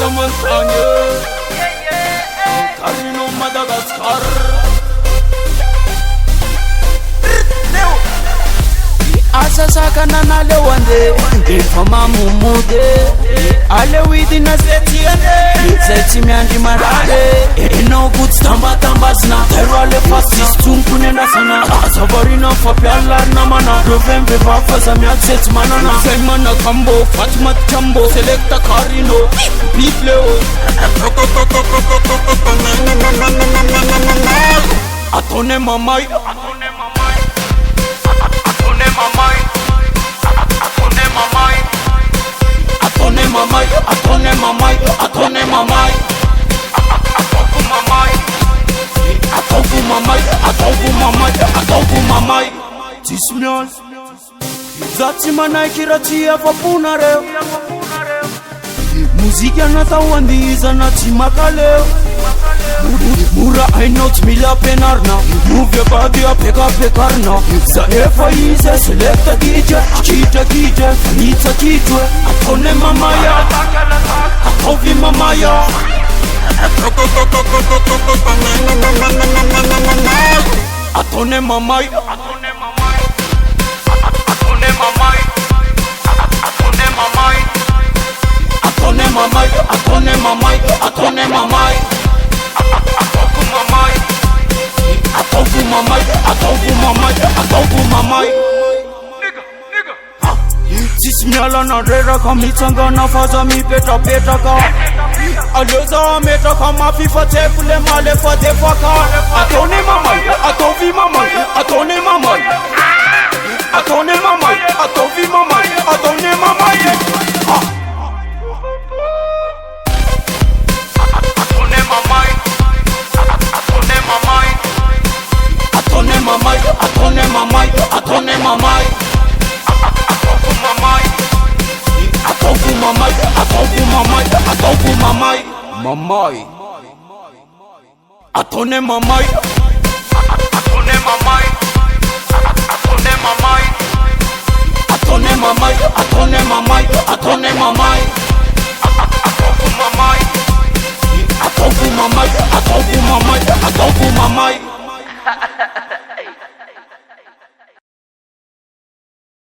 la montagne. Karhino, Madagaskar. Asasaka na Leo ande Ifa mamumude Ale widi na seti ande Seti miandi marade Ino good tamba zina Terwale fasti stunkune na sana Asabari na fapiala na mana Rovembe vafaza miad seti manana Semana kambo, Fatima Chambo Selecta Karhino, Beat Leo Ataonay MAMAY Ataonay MAMAY ATAOVY MAMAY Tismial Zati manay kirati afapuna reo Muziki anatao andiza na timaka leo Mura ainot mila penarna Move body apeka pekarna Za efa ize selecta DJ Kita DJ Fanita kitwe Ataonay MAMAY ATAOVY MAMAY Ataonay MAMAY ATAOVY MAMAY Tismiala na rera kamitanga na faza mi peta ka Alioza meta kama FIFA tefule male fa defaka Ataonay MAMAY ATAOVY MAMAY Ataonay MAMAY Ataonay MAMAY ATAOVY MAMAY Ataonay MAMAY Ataonay MAMAY MAMAY Ataonay MAMAY Ataonay MAMAY